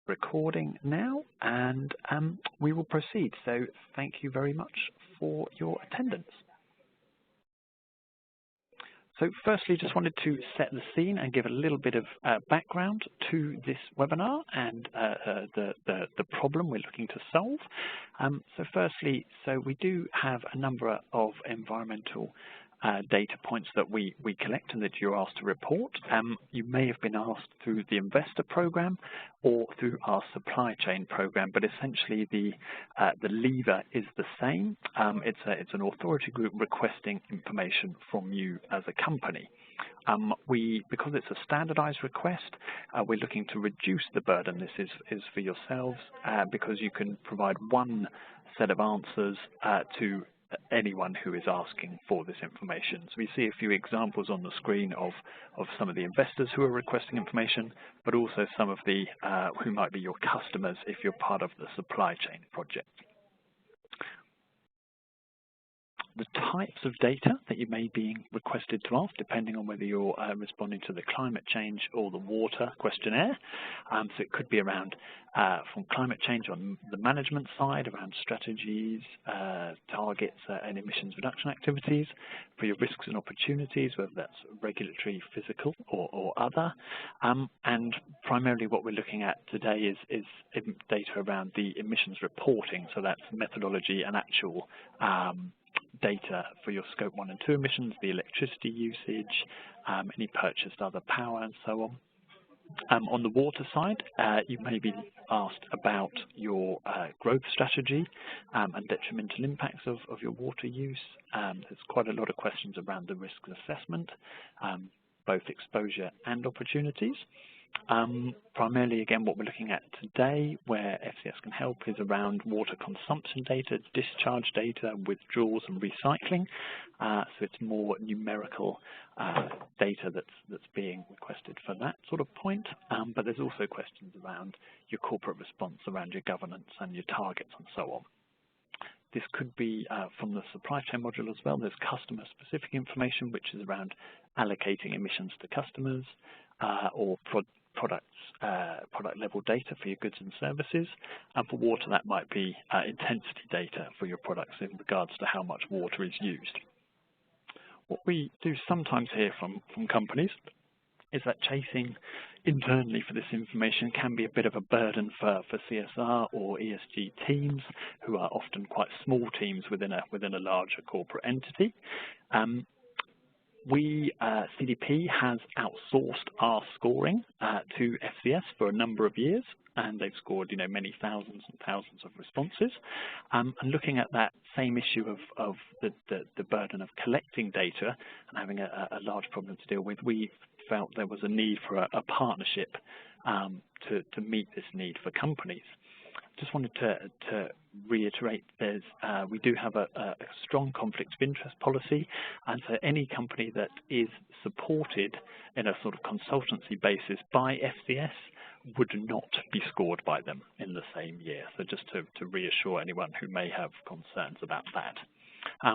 recording now, and we will proceed. So thank you very much for your attendance. So firstly, just wanted to set the scene and give a little bit of background to this webinar and the problem we're looking to solve. So firstly, we do have a number of environmental data points that we collect and that you're asked to report. You may have been asked through the investor program or through our supply chain program, but essentially the lever is the same. It's an authority group requesting information from you as a company. Because it's a standardized request, we're looking to reduce the burden. This is for yourselves because you can provide one set of answers to anyone who is asking for this information. So we see a few examples on the screen of some of the investors who are requesting information, but also some of the who might be your customers if you're part of the supply chain project. The types of data that you may be requested to ask, depending on whether you're responding to the climate change or the water questionnaire. So it could be around from climate change on the management side, around strategies, targets, and emissions reduction activities. For your risks and opportunities, whether that's regulatory, physical, or other. And primarily what we're looking at today is data around the emissions reporting. So that's methodology and actual data for your scope 1 and 2 emissions, the electricity usage, any purchased other power, and so on. On the water side, you may be asked about your growth strategy and detrimental impacts of your water use. There's quite a lot of questions around the risk assessment, both exposure and opportunities. Primarily, again, what we're looking at today, where FCS can help, is around water consumption data, discharge data, withdrawals and recycling. So it's more numerical data that's being requested for that sort of point. But there's also questions around your corporate response, around your governance and your targets and so on. This could be from the supply chain module as well. There's customer-specific information, which is around allocating emissions to customers or product level data for your goods and services. And for water, that might be intensity data for your products in regards to how much water is used. What we do sometimes hear from companies is that chasing internally for this information can be a bit of a burden for CSR or ESG teams, who are often quite small teams within a larger corporate entity. CDP has outsourced our scoring to FCS for a number of years, and they've scored many thousands and thousands of responses. And looking at that same issue of the burden of collecting data and having a large problem to deal with, we felt there was a need for a partnership to meet this need for companies. Just wanted to reiterate, we do have a strong conflict of interest policy, and so any company that is supported in a sort of consultancy basis by FCS would not be scored by them in the same year. So just to reassure anyone who may have concerns about that.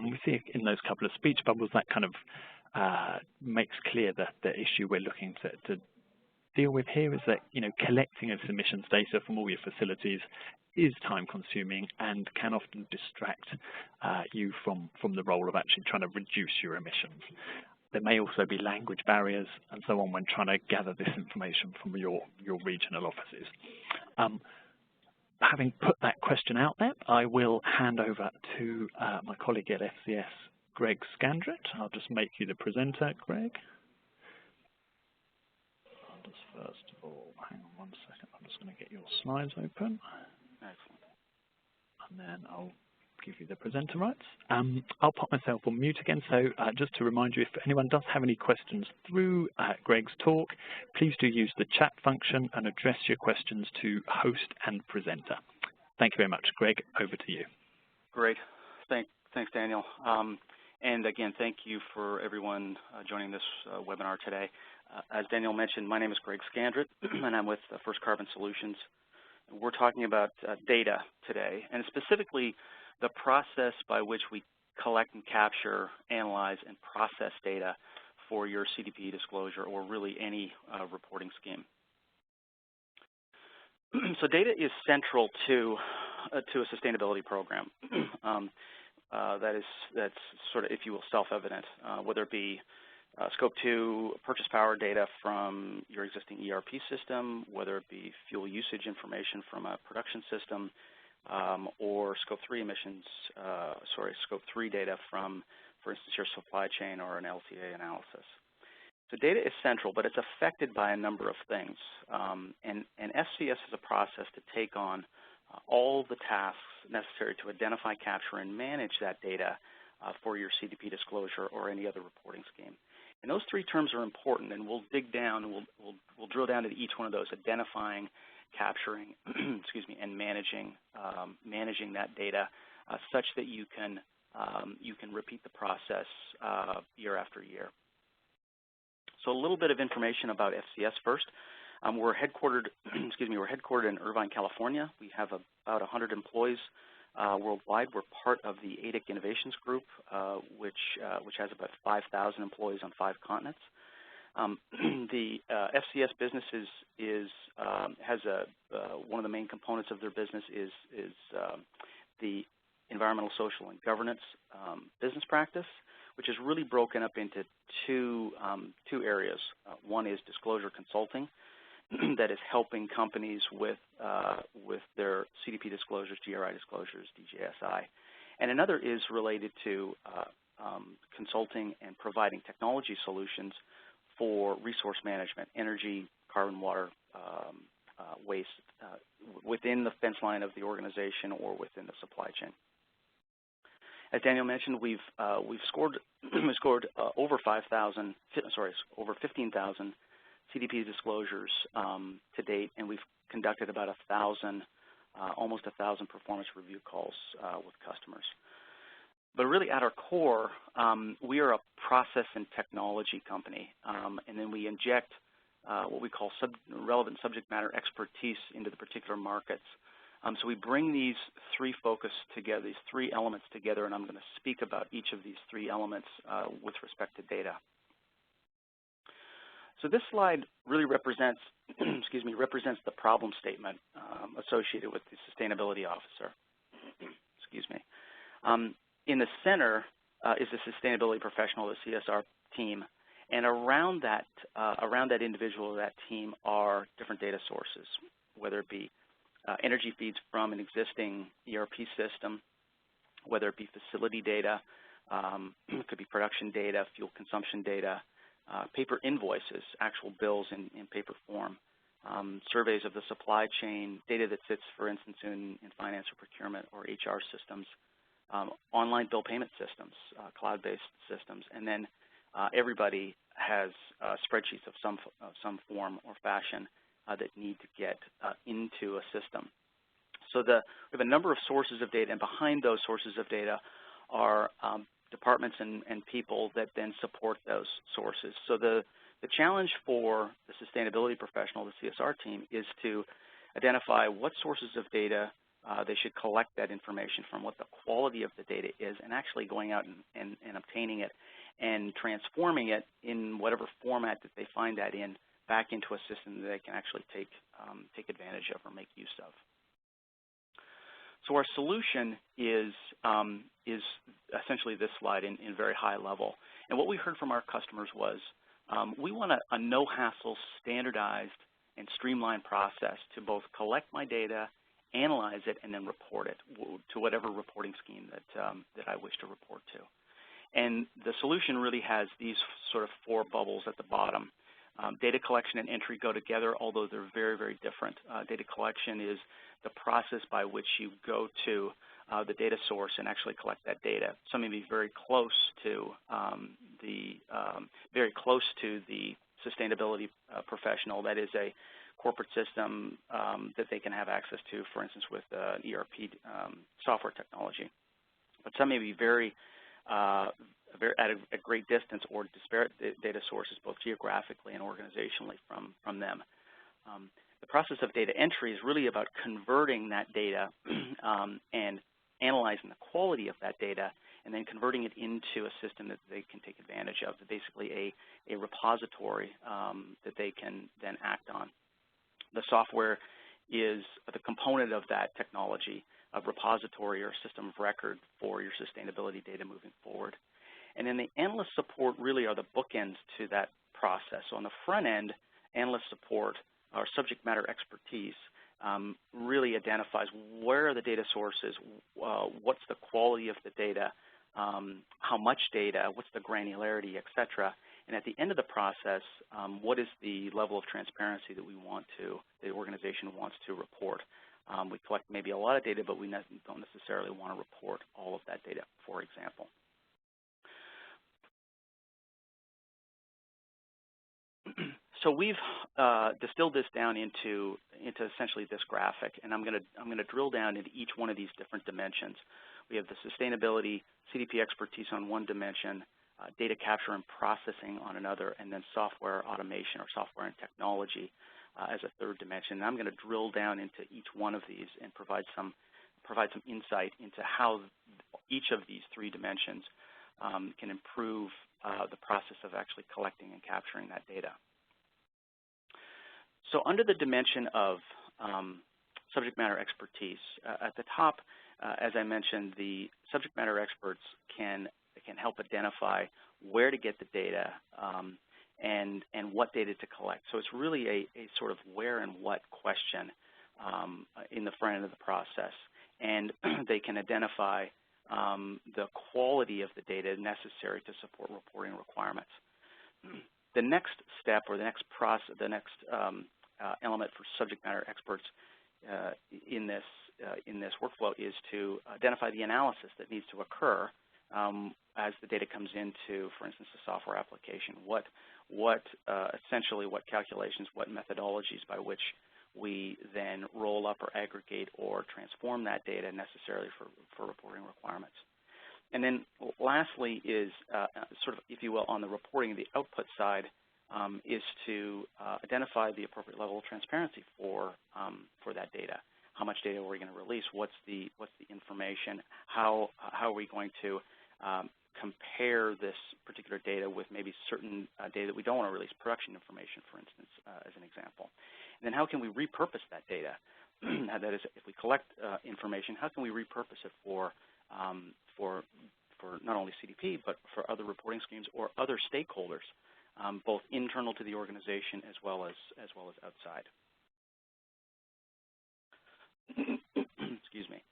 We see in those couple of speech bubbles that kind of makes clear that the issue we're looking to deal with here is that collecting of emissions data from all your facilities is time consuming and can often distract you from the role of actually trying to reduce your emissions. There may also be language barriers and so on when trying to gather this information from your regional offices. Having put that question out there, I will hand over to my colleague at FCS, Greg Scandrett. I'll just make you the presenter, Greg. First of all, hang on 1 second, I'm just going to get your slides open. Excellent. And then I'll give you the presenter rights. I'll pop myself on mute again, so just to remind you, if anyone does have any questions through Greg's talk, please do use the chat function and address your questions to host and presenter. Thank you very much. Greg, over to you. Great. Thanks, Daniel. And again, thank you for everyone joining this webinar today. As Daniel mentioned, my name is Greg Scandrett, and I'm with FirstCarbon Solutions. We're talking about data today, and specifically the process by which we collect and capture, analyze, and process data for your CDP disclosure, or really any reporting scheme. So data is central to a sustainability program. That's sort of, if you will, self-evident, whether it be Scope 2 purchase power data from your existing ERP system, whether it be fuel usage information from a production system, or Scope 3 emissions, Scope 3 data from, for instance, your supply chain or an LCA analysis. So data is central, but it's affected by a number of things. And FCS is a process to take on all the tasks necessary to identify, capture, and manage that data for your CDP disclosure or any other reporting scheme. And those three terms are important, and we'll dig down and we'll drill down to each one of those: identifying, capturing, excuse me, and managing that data such that you can repeat the process year after year. So a little bit of information about FCS first. We're headquartered, we're headquartered in Irvine, California. We have about 100 employees worldwide. We're part of the ADIC Innovations Group, which has about 5,000 employees on 5 continents. The FCS business has one of the main components of their business is the environmental, social, and governance business practice, which is really broken up into two areas. One is disclosure consulting, that is helping companies with their CDP disclosures, GRI disclosures, DJSI. And another is related to consulting and providing technology solutions for resource management, energy, carbon, water, waste, within the fence line of the organization or within the supply chain. As Daniel mentioned, we've scored over 15,000 CDP disclosures to date, and we've conducted about almost 1,000 performance review calls with customers. But really, at our core, we are a process and technology company, and then we inject what we call relevant subject matter expertise into the particular markets. So we bring these three elements together, and I'm going to speak about each of these three elements with respect to data. So this slide really represents, represents the problem statement associated with the sustainability officer. In the center is the sustainability professional, the CSR team, and around that individual, that team, are different data sources, whether it be energy feeds from an existing ERP system, whether it be facility data, it could be production data, fuel consumption data, paper invoices, actual bills in paper form, surveys of the supply chain, data that sits, for instance, in finance or procurement or HR systems, online bill payment systems, cloud-based systems, and then everybody has spreadsheets of some form or fashion that need to get into a system. So we have a number of sources of data, and behind those sources of data are departments and people that then support those sources. So the challenge for the sustainability professional, the CSR team, is to identify what sources of data they should collect that information from, what the quality of the data is, and actually going out and obtaining it and transforming it in whatever format that they find that in back into a system that they can actually take advantage of or make use of. So our solution is essentially this slide in very high level. And what we heard from our customers was we want a no-hassle, standardized, and streamlined process to both collect my data, analyze it, and then report it to whatever reporting scheme that I wish to report to. And the solution really has these sort of 4 bubbles at the bottom. Data collection and entry go together, although they're very, very different. Data collection is the process by which you go to the data source and actually collect that data. Some may be very close to the sustainability professional. That is a corporate system that they can have access to, for instance, with ERP software technology. But some may be at a great distance or disparate data sources, both geographically and organizationally from them. The process of data entry is really about converting that data and analyzing the quality of that data, and then converting it into a system that they can take advantage of, basically a repository that they can then act on. The software is the component of that technology, a repository or system of record for your sustainability data moving forward. And then the analyst support really are the bookends to that process. So on the front end, analyst support, our subject matter expertise, really identifies where are the data sources, what's the quality of the data, how much data, what's the granularity, et cetera. And at the end of the process, what is the level of transparency that the organization wants to report. We collect maybe a lot of data, but we don't necessarily want to report all of that data, for example. So we've distilled this down into essentially this graphic, and I'm going to drill down into each one of these different dimensions. We have the sustainability, CDP expertise on one dimension, data capture and processing on another, and then software automation or software and technology as a third dimension. And I'm going to drill down into each one of these and provide some insight into how each of these three dimensions can improve the process of actually collecting and capturing that data. So under the dimension of subject matter expertise, at the top, as I mentioned, the subject matter experts can help identify where to get the data and what data to collect. So it's really a sort of where and what question in the front end of the process. And they can identify the quality of the data necessary to support reporting requirements. The next step, or the next process, the next element for subject matter experts in this workflow is to identify the analysis that needs to occur as the data comes into, for instance, the software application. Essentially what calculations, what methodologies by which we then roll up or aggregate or transform that data necessarily for reporting requirements. And then lastly is sort of, if you will, on the reporting, the output side, is to identify the appropriate level of transparency for that data. How much data are we going to release? What's the information? How are we going to compare this particular data with maybe certain data that we don't want to release, production information, for instance, as an example. And then how can we repurpose that data? That is, if we collect information, how can we repurpose it for not only CDP, but for other reporting schemes or other stakeholders, both internal to the organization as well as outside. Excuse me.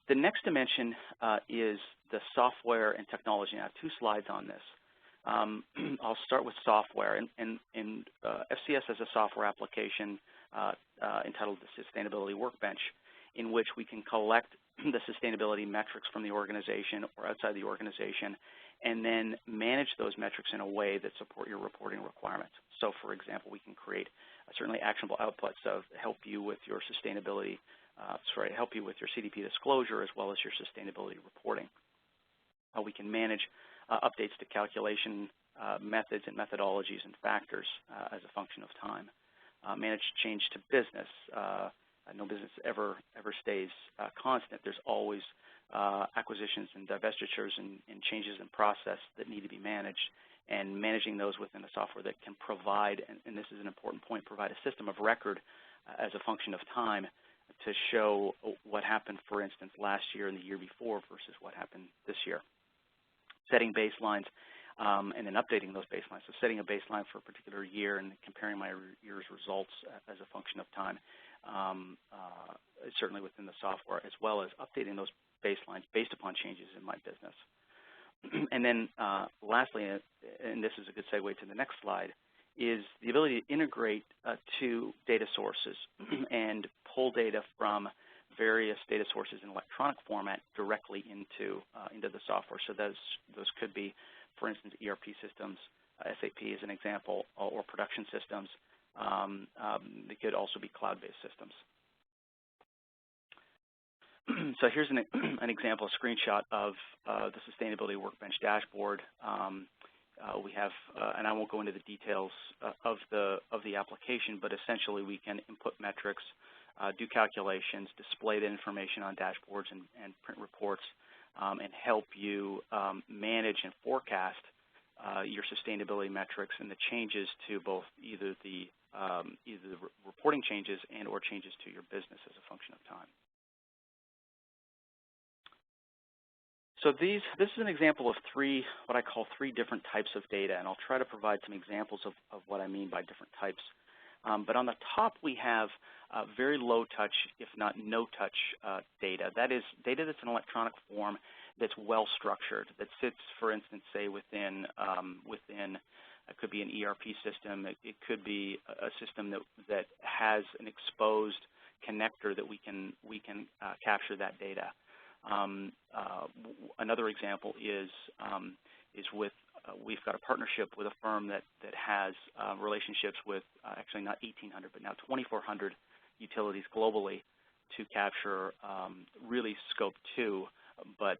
The next dimension is the software and technology. I have two slides on this. I'll start with software. And FCS has a software application entitled the Sustainability Workbench, in which we can collect the sustainability metrics from the organization or outside the organization, and then manage those metrics in a way that support your reporting requirements. So, for example, we can create certainly actionable outputs of help you with your sustainability, help you with your CDP disclosure as well as your sustainability reporting. We can manage updates to calculation methods and methodologies and factors as a function of time. Manage change to business. No business ever stays constant. There's always acquisitions and divestitures and changes in process that need to be managed, and managing those within a software that can provide, and this is an important point, provide a system of record as a function of time to show what happened, for instance, last year and the year before versus what happened this year. Setting baselines and then updating those baselines. So setting a baseline for a particular year and comparing my year's results as a function of time, certainly within the software, as well as updating those baselines based upon changes in my business. And then lastly, and this is a good segue to the next slide, is the ability to integrate to data sources and pull data from various data sources in electronic format directly into the software. So those could be, for instance, ERP systems, SAP as an example, or production systems. They could also be cloud-based systems. So here's an example, a screenshot of the Sustainability Workbench dashboard. We have, and I won't go into the details of the application, but essentially we can input metrics, do calculations, display the information on dashboards and print reports, and help you manage and forecast your sustainability metrics and the changes to both either the either the reporting changes and or changes to your business as a function of time. So this is an example of what I call three different types of data, and I'll try to provide some examples of what I mean by different types. But on the top we have very low touch, if not no touch data. That is data that's in electronic form that's well structured, that sits, for instance, say within it could be an ERP system. It could be a system that has an exposed connector that we can capture that data. Another example is with we've got a partnership with a firm that has relationships with actually not 1,800 but now 2,400 utilities globally to capture really scope 2, but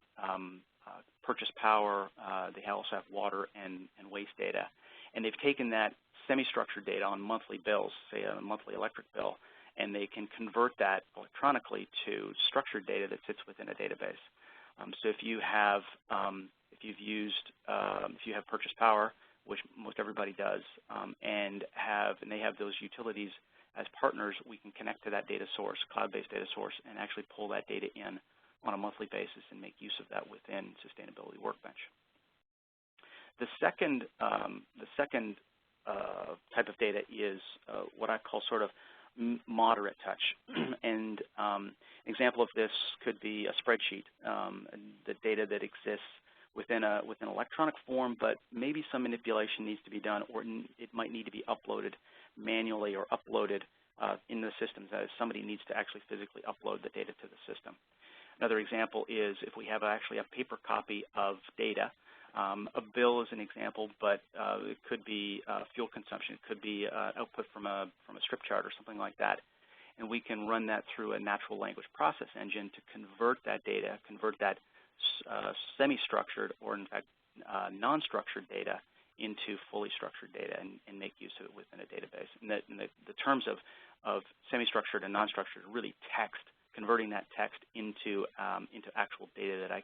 purchase power. They also have water and waste data, and they've taken that semi-structured data on monthly bills, say a monthly electric bill, and they can convert that electronically to structured data that sits within a database. So if you have purchase power, which most everybody does, and they have those utilities as partners, we can connect to that data source, cloud-based data source, and actually pull that data in on a monthly basis and make use of that within Sustainability Workbench. The second type of data is what I call sort of moderate touch, and an example of this could be a spreadsheet, the data that exists within electronic form, but maybe some manipulation needs to be done, or it might need to be uploaded manually or uploaded in the systems. That is, somebody needs to actually physically upload the data to the system. Another example is if we have actually a paper copy of data. A bill is an example, but it could be fuel consumption. It could be output from a strip chart or something like that. And we can run that through a natural language process engine to convert that data, convert that semi-structured or, in fact, non-structured data into fully structured data and make use of it within a database. And the terms of semi-structured and non-structured are really text, converting that text into actual data that I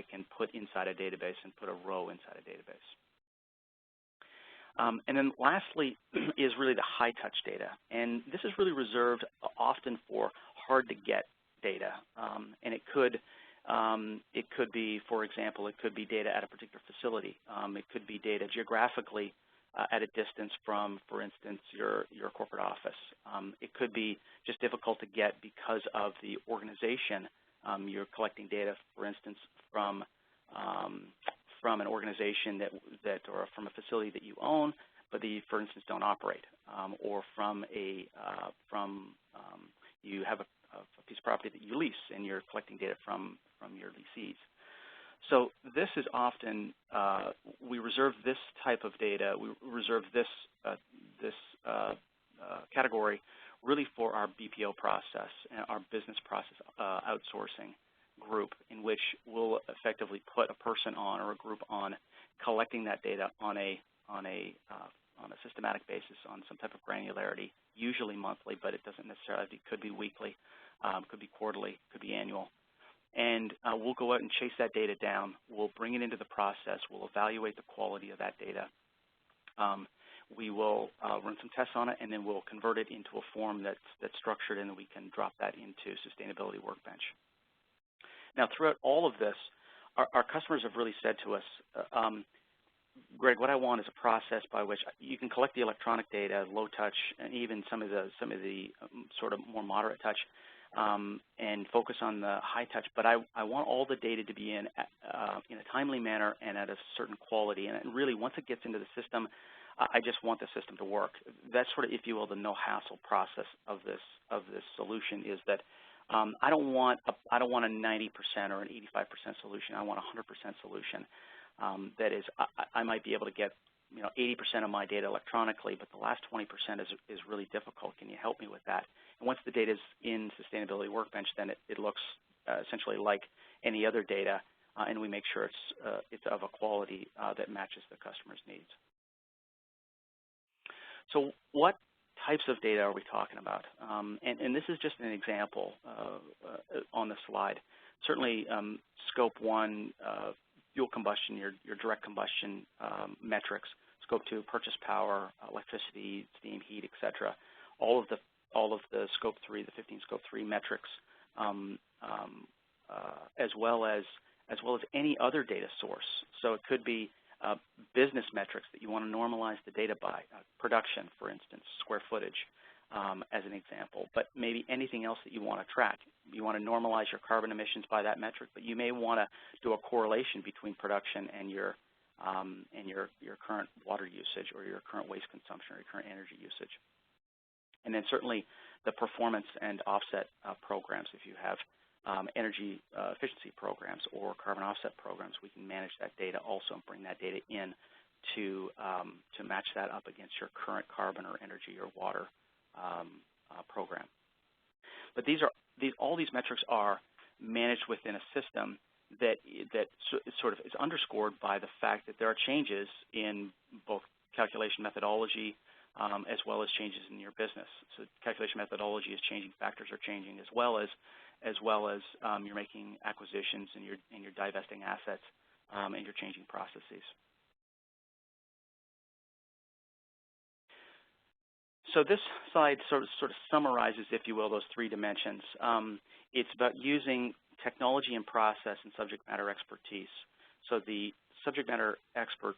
can put inside a database and put a row inside a database. And then lastly is really the high-touch data. And this is really reserved often for hard-to-get data. And it could be, for example, it could be data at a particular facility. It could be data geographically at a distance from, for instance, your corporate office. It could be just difficult to get because of the organization. You're collecting data, for instance, from an organization that or from a facility that you own, but that you, for instance, don't operate, or you have a piece of property that you lease and you're collecting data from your lessees. So this is often we reserve this type of data. We reserve this category really for our BPO process, our business process outsourcing group, in which we'll effectively put a person on or a group on collecting that data on a systematic basis, on some type of granularity, usually monthly, but it doesn't necessarily. It could be weekly, could be quarterly, could be annual. And we'll go out and chase that data down. We'll bring it into the process. We'll evaluate the quality of that data. We will run some tests on it, and then we'll convert it into a form that's structured, and then we can drop that into Sustainability Workbench. Now, throughout all of this, our customers have really said to us, Greg, what I want is a process by which you can collect the electronic data, low touch, and even some of the sort of more moderate touch, and focus on the high touch. But I want all the data to be in a timely manner and at a certain quality. And really, once it gets into the system, I just want the system to work. That's sort of, if you will, the no-hassle process of this solution. Is that I don't want a 90% or an 85% solution. I want a 100% solution. That is, I might be able to get 80% of my data electronically, but the last 20% is really difficult. Can you help me with that? And once the data is in Sustainability Workbench, then it looks essentially like any other data, and we make sure it's of a quality that matches the customer's needs. So what types of data are we talking about? And this is just an example on the slide. Certainly, Scope 1, fuel combustion, your direct combustion metrics, Scope 2, purchase power, electricity, steam, heat, etc. All of the Scope 3, the 15 Scope 3 metrics, as well as any other data source. So it could be business metrics that you want to normalize the data by, production, for instance, square footage, as an example, but maybe anything else that you want to track. You want to normalize your carbon emissions by that metric, but you may want to do a correlation between production and your current water usage or your current waste consumption or your current energy usage. And then certainly the performance and offset programs. If you have energy efficiency programs or carbon offset programs, we can manage that data also and bring that data in to match that up against your current carbon or energy or water program. But all these metrics are managed within a system that sort of is underscored by the fact that there are changes in both calculation methodology as well as changes in your business. So calculation methodology is changing, factors are changing, as well as you're making acquisitions and you're divesting assets and you're changing processes. So this slide sort of summarizes, if you will, those three dimensions. It's about using technology and process and subject matter expertise. So the subject matter experts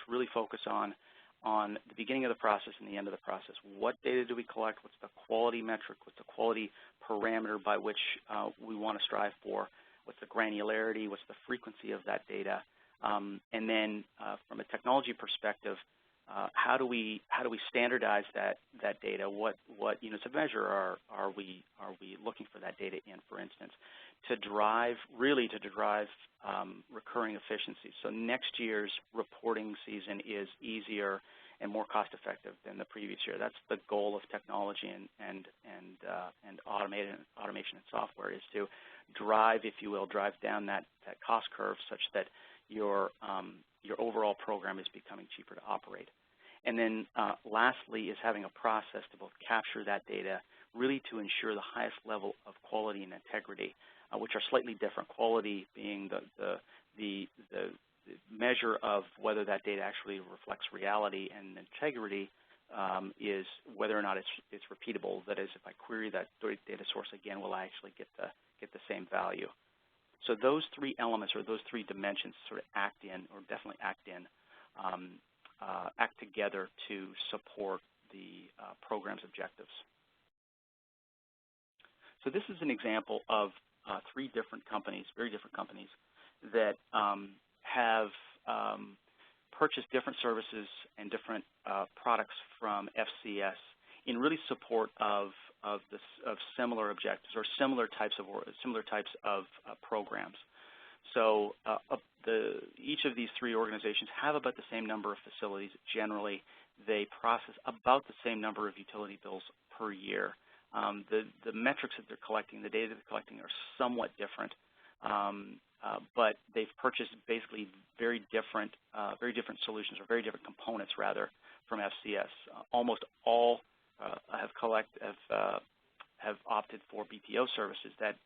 really focus on the beginning of the process and the end of the process. What data do we collect? What's the quality metric? What's the quality parameter by which we want to strive for? What's the granularity? What's the frequency of that data? And then from a technology perspective, how do we standardize that data? What units of measure are we looking for that data in, for instance, to drive recurring efficiencies? So next year's reporting season is easier and more cost-effective than the previous year. That's the goal of technology and automation and software, is to drive, if you will, drive down that cost curve such that your overall program is becoming cheaper to operate. And then lastly is having a process to both capture that data, really to ensure the highest level of quality and integrity, which are slightly different. Quality being the measure of whether that data actually reflects reality, and integrity is whether or not it's repeatable. That is, if I query that data source again, will I actually get the same value? So those three elements, or those three dimensions, sort of act together to support the program's objectives. So this is an example of three different companies, very different companies, that have purchased different services and different products from FCS in really support of similar objectives or similar types of programs. So each of these three organizations have about the same number of facilities. Generally, they process about the same number of utility bills per year. The metrics that they're collecting, the data they're collecting, are somewhat different, but they've purchased basically very different solutions, or very different components rather, from FCS. Almost all have opted for BPO services. That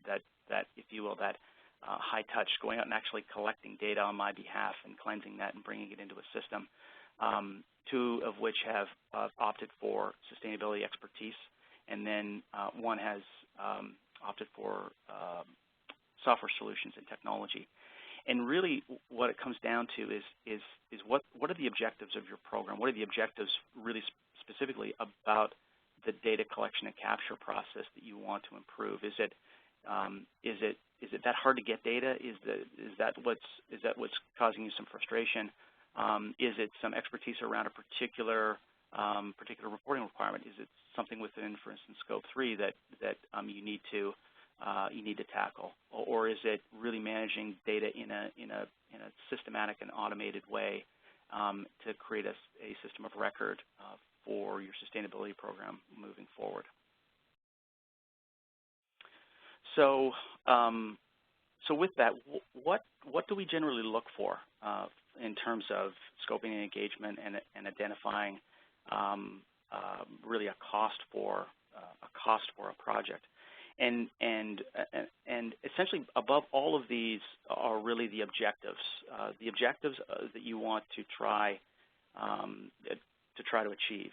if you will, that high touch, going out and actually collecting data on my behalf and cleansing that and bringing it into a system. Two of which have opted for sustainability expertise, and then one has opted for software solutions and technology. And really what it comes down to is what are the objectives of your program? What are the objectives really specifically about the data collection and capture process that you want to improve? Is it that hard to get data? Is that what's causing you some frustration? Is it some expertise around a particular reporting requirement? Is it something within, for instance, Scope 3 that you need to tackle, or is it really managing data in a systematic and automated way to create a system of record for your sustainability program moving forward? So, with that, what do we generally look for in terms of scoping and engagement and identifying really a cost for a project? And essentially above all of these are really the objectives. The objectives that you want to try to achieve.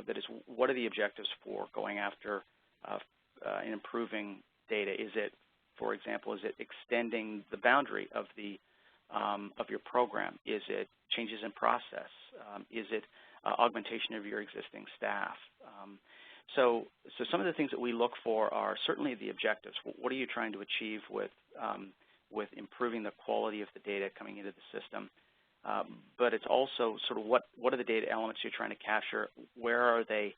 That is, what are the objectives for going after and improving data? Is it, for example, is it extending the boundary of your program? Is it changes in process? Is it augmentation of your existing staff? So some of the things that we look for are certainly the objectives. What are you trying to achieve with improving the quality of the data coming into the system? But it's also sort of what are the data elements you're trying to capture? Where are they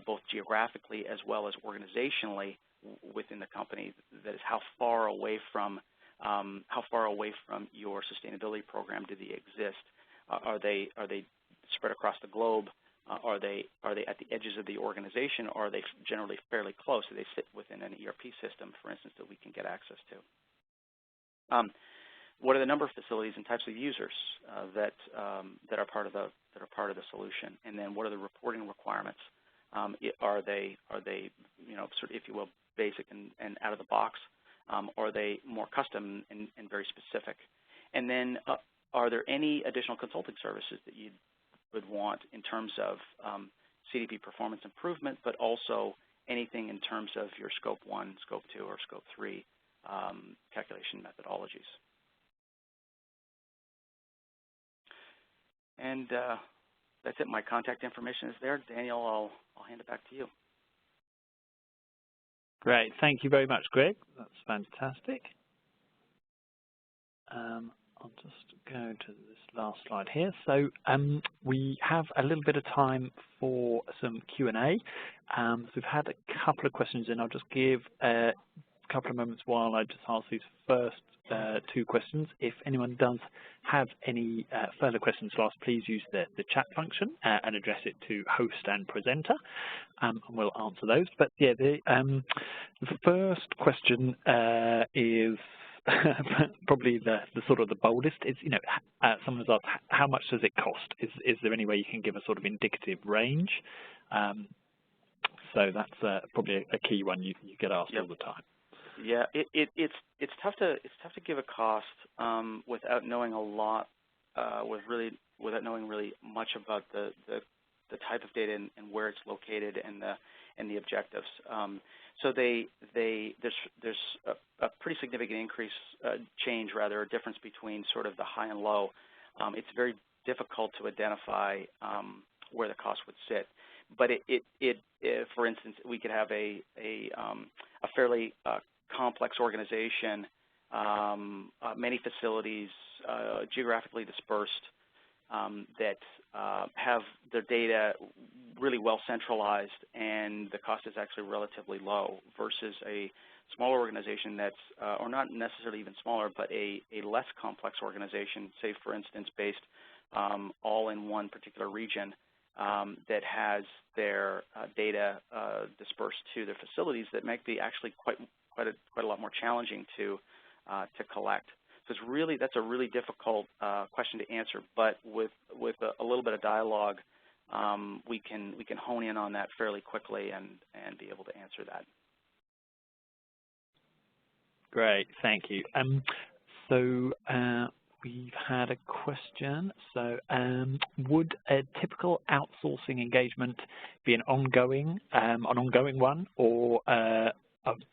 both geographically as well as organizationally within the company? That is, how far away from your sustainability program do they exist? Are they spread across the globe? Are they at the edges of the organization, or are they generally fairly close? Do they sit within an ERP system, for instance, that we can get access to? What are the number of facilities and types of users that are part of the solution? And then what are the reporting requirements? Are they sort of, if you will, basic and out of the box? Are they more custom and very specific? And then are there any additional consulting services that you would want in terms of CDP performance improvement, but also anything in terms of your Scope 1, Scope 2, or Scope 3 calculation methodologies? And that's it. My contact information is there. Daniel, I'll hand it back to you. Great. Thank you very much, Greg. That's fantastic. I'll just go to this last slide here. So we have a little bit of time for some Q&A. So we've had a couple of questions in. I'll just give a couple of moments while I just ask these first two questions. If anyone does have any further questions to ask, please use the chat function and address it to host and presenter, and we'll answer those. But yeah, the first question is probably the sort of the boldest. Is, someone has asked, how much does it cost? Is there any way you can give a sort of indicative range? So that's probably a key one you get asked all the time. Yeah, it's tough to give a cost without knowing a lot, without knowing really much about the type of data and where it's located and the objectives. So there's a pretty significant change, a difference between sort of the high and low. It's very difficult to identify where the cost would sit. But for instance, we could have a fairly complex organization, many facilities, geographically dispersed, that have their data really well centralized, and the cost is actually relatively low, versus a smaller organization that's, or not necessarily even smaller, but a less complex organization, say for instance based all in one particular region, that has their data dispersed to their facilities, that might be actually quite a lot more challenging to collect. So that's a really difficult question to answer, but with a little bit of dialogue, we can hone in on that fairly quickly and be able to answer that. Great, thank you. So we've had a question. So would a typical outsourcing engagement be an ongoing one, or oops,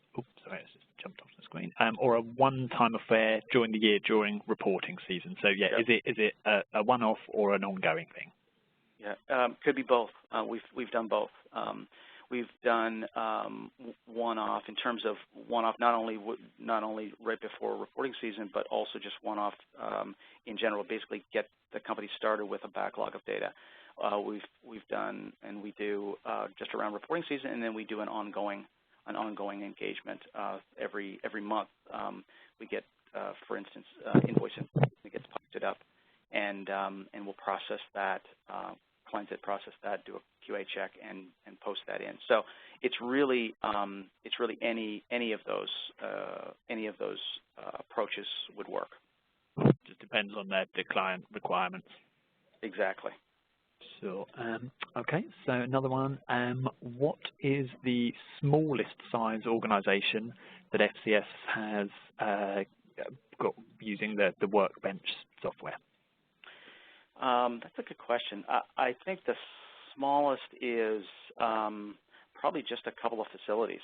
sorry, it's just jumped off the screen, or a one-time affair during the year during reporting season? So yeah, yep. Is it a one-off or an ongoing thing? Yeah, could be both. We've done both. We've done one-off in terms of one-off, not only right before reporting season, but also just one-off in general. Basically, get the company started with a backlog of data. We've done, and we do just around reporting season, and then we do an ongoing engagement every month. We get, for instance, invoicing that gets posted up, and we'll process that. Clients that process that do a QA check and post that in. So it's really any of those approaches would work. Just depends on the client requirements. Exactly. So, okay, so another one. What is the smallest size organization that FCS has got using the Workbench software? That's a good question. I think the smallest is probably just a couple of facilities.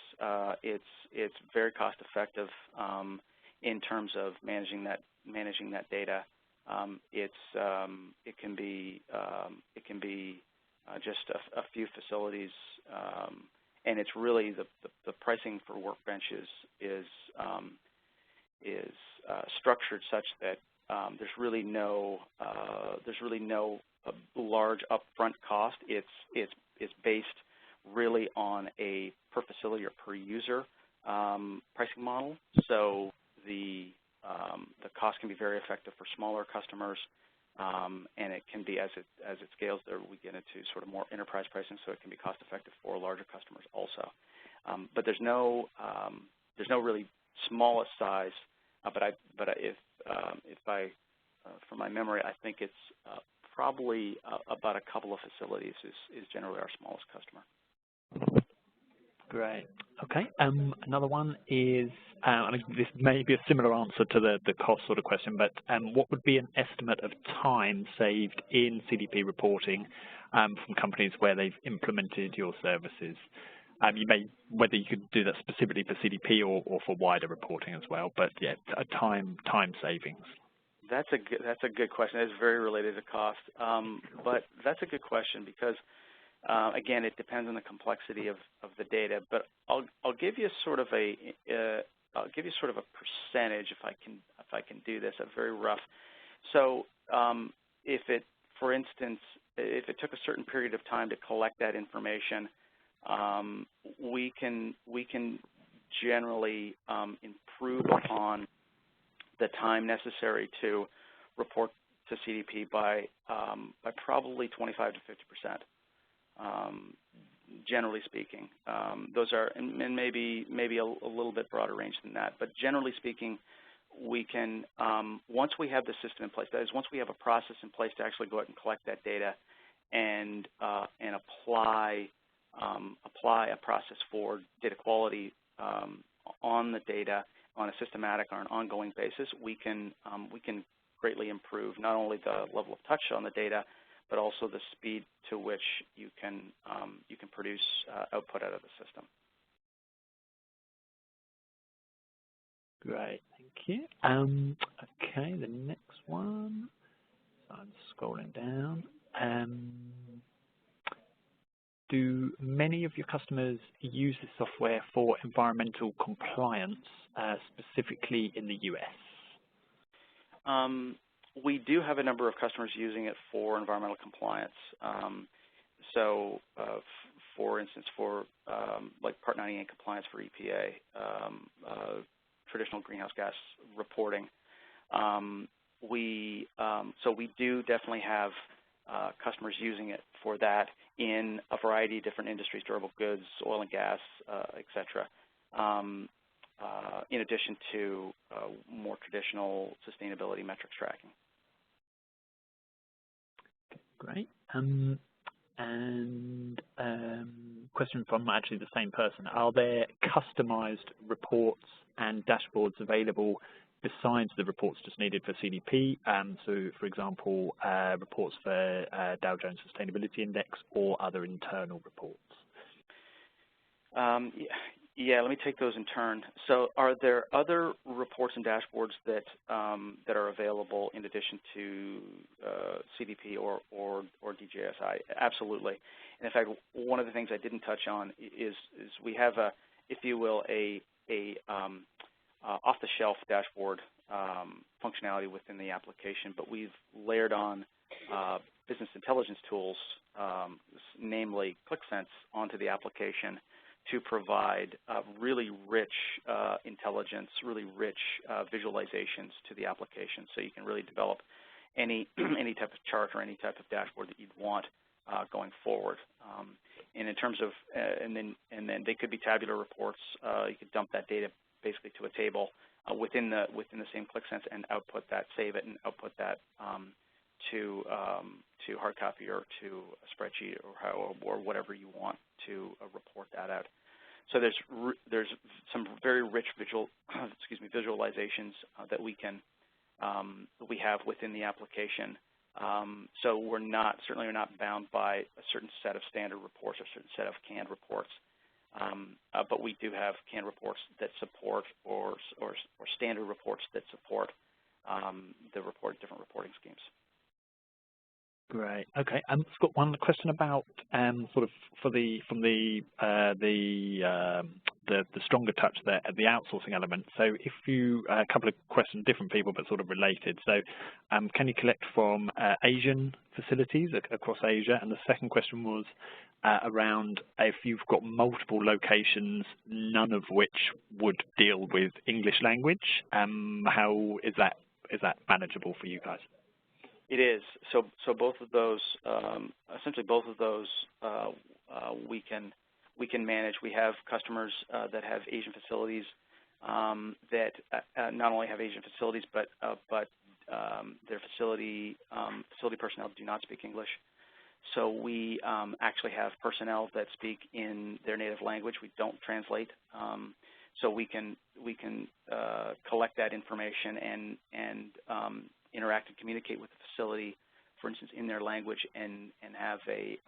It's very cost effective in terms of managing that data. It can be just a few facilities, and it's really the pricing for Workbench is structured such that there's really no large upfront cost. It's based really on a per facility or per user pricing model. So the cost can be very effective for smaller customers, and it can be as it scales. There we get into sort of more enterprise pricing, so it can be cost effective for larger customers also. But there's no really smallest size. But if from my memory, I think it's probably about a couple of facilities is generally our smallest customer. Great. Okay. Another one is, and this may be a similar answer to the cost sort of question, but what would be an estimate of time saved in CDP reporting from companies where they've implemented your services? Whether you could do that specifically for CDP or for wider reporting as well, but yeah, a time savings. That's a good question. It's very related to cost, but that's a good question because again, it depends on the complexity of the data. But I'll give you sort of a percentage if I can do this, a very rough. So for instance, if it took a certain period of time to collect that information, we can generally improve upon the time necessary to report to CDP by probably 25 to 50%. Generally speaking, those are, and maybe a little bit broader range than that. But generally speaking, we can once we have the system in place, that is, once we have a process in place to actually go out and collect that data and apply a process for data quality on the data on a systematic or an ongoing basis, we can greatly improve not only the level of touch on the data, but also the speed to which you can produce output out of the system. Great, thank you. Okay, the next one. So I'm scrolling down. Do many of your customers use this software for environmental compliance, specifically in the US? We do have a number of customers using it for environmental compliance. So, for instance, for like Part 98 compliance for EPA, traditional greenhouse gas reporting. So we do definitely have customers using it for that in a variety of different industries, durable goods, oil and gas, et cetera, in addition to more traditional sustainability metrics tracking. Great. Question from actually the same person. Are there customized reports and dashboards available besides the reports just needed for CDP? So, for example, reports for Dow Jones Sustainability Index or other internal reports? Yeah, let me take those in turn. So are there other reports and dashboards that are available in addition to CDP or DJSI? Absolutely. And in fact, one of the things I didn't touch on is we have a, if you will, a off-the-shelf dashboard functionality within the application, but we've layered on business intelligence tools, namely ClickSense, onto the application to provide really rich intelligence, really rich visualizations to the application, so you can really develop any type of chart or any type of dashboard that you'd want going forward. And in terms of, and then they could be tabular reports. You could dump that data basically to a table within the same ClickSense and output that, save it, and output that to hard copy or to a spreadsheet or whatever you want to report that out. So there's some very rich visualizations that we have within the application. So certainly we're not bound by a certain set of standard reports or a certain set of canned reports, but we do have canned reports that support or standard reports that support different reporting schemes. Great. Okay. I've got one question about sort of from the stronger touch there at the outsourcing element. So if you a couple of questions, different people but sort of related. So can you collect from Asian facilities across Asia? And the second question was around if you've got multiple locations, none of which would deal with English language. How is that manageable for you guys? It is. So both of those, essentially both of those, we can manage. We have customers that have Asian facilities that not only have Asian facilities, but their facility personnel do not speak English. So we actually have personnel that speak in their native language. We don't translate. So we can collect that information and interact and communicate with the facility, for instance, in their language, and have a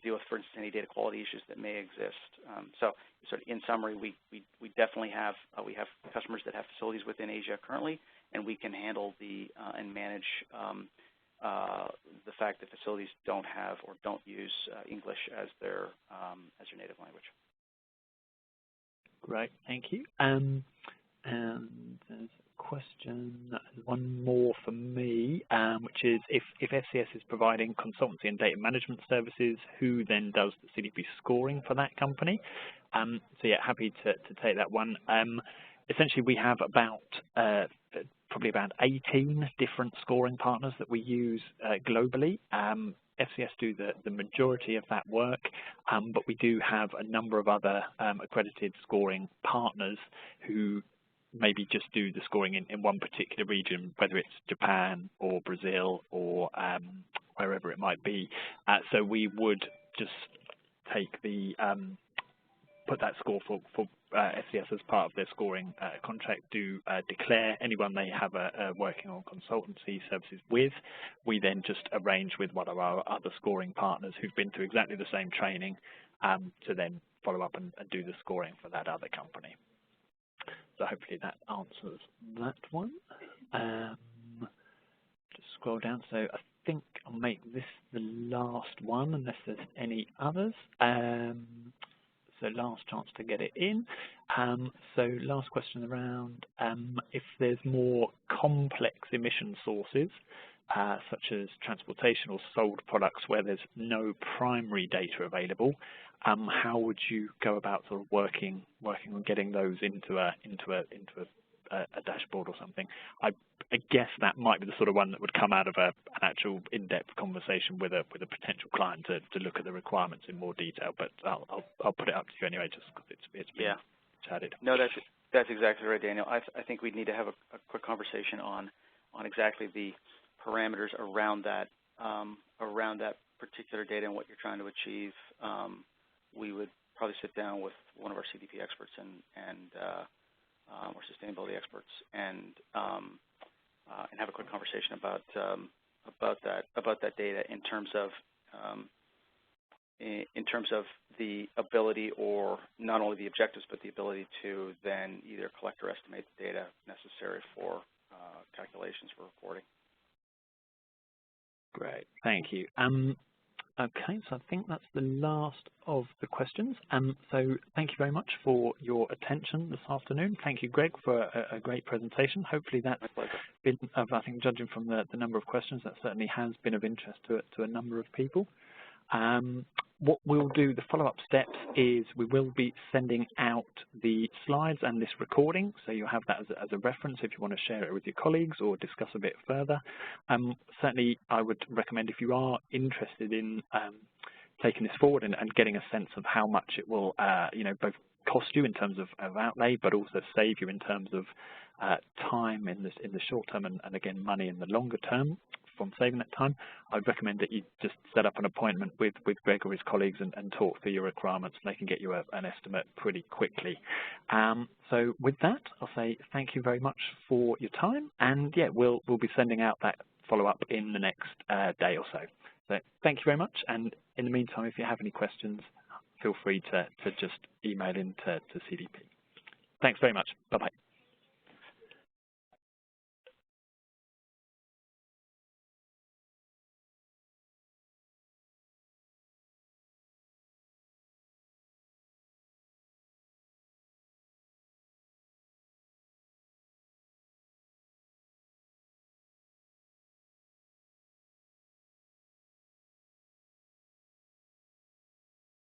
deal with, for instance, any data quality issues that may exist. So sort of in summary, we definitely have customers that have facilities within Asia currently, and we can handle and manage the fact that facilities don't have or don't use English as their native language. Great, thank you. And there's a question, one more for me, which is if FCS is providing consultancy and data management services, who then does the CDP scoring for that company? So yeah, happy to take that one. Essentially, we have probably about 18 different scoring partners that we use globally. FCS do the majority of that work, but we do have a number of other accredited scoring partners who maybe just do the scoring in one particular region, whether it's Japan or Brazil or wherever it might be. So we would just take put that score for FCS as part of their scoring contract, declare anyone they have working on consultancy services with. We then just arrange with one of our other scoring partners who've been through exactly the same training to then follow up and do the scoring for that other company. So hopefully that answers that one. Just scroll down. So I think I'll make this the last one unless there's any others. So last chance to get it in. So last question around if there's more complex emission sources, such as transportation or sold products where there's no primary data available, how would you go about sort of working on getting those into a dashboard or something? I guess that might be the sort of one that would come out of an actual in-depth conversation with a potential client to look at the requirements in more detail. But I'll put it up to you anyway, just because it's been chatted. No, that's exactly right, Daniel. I think we'd need to have a quick conversation on exactly the parameters around that particular data and what you're trying to achieve. We would probably sit down with one of our CDP experts and or sustainability experts and have a quick conversation about that data in terms of the ability, or not only the objectives, but the ability to then either collect or estimate the data necessary for calculations for reporting. Great, thank you. Okay, so I think that's the last of the questions. So thank you very much for your attention this afternoon. Thank you, Greg, for a great presentation. Hopefully that's been, I think, judging from the number of questions, that certainly has been of interest to a number of people. What we'll do, the follow-up steps, is we will be sending out the slides and this recording, so you'll have that as a reference if you want to share it with your colleagues or discuss a bit further. Certainly, I would recommend, if you are interested in taking this forward and getting a sense of how much it will, both cost you in terms of outlay, but also save you in terms of time in the short term, and again money in the longer term from saving that time, I'd recommend that you just set up an appointment with Greg or his colleagues and talk through your requirements, and they can get you an estimate pretty quickly. So with that, I'll say thank you very much for your time, and yeah, we'll be sending out that follow-up in the next day or so. So thank you very much, and in the meantime, if you have any questions, feel free to just email in to CDP. Thanks very much. Bye-bye.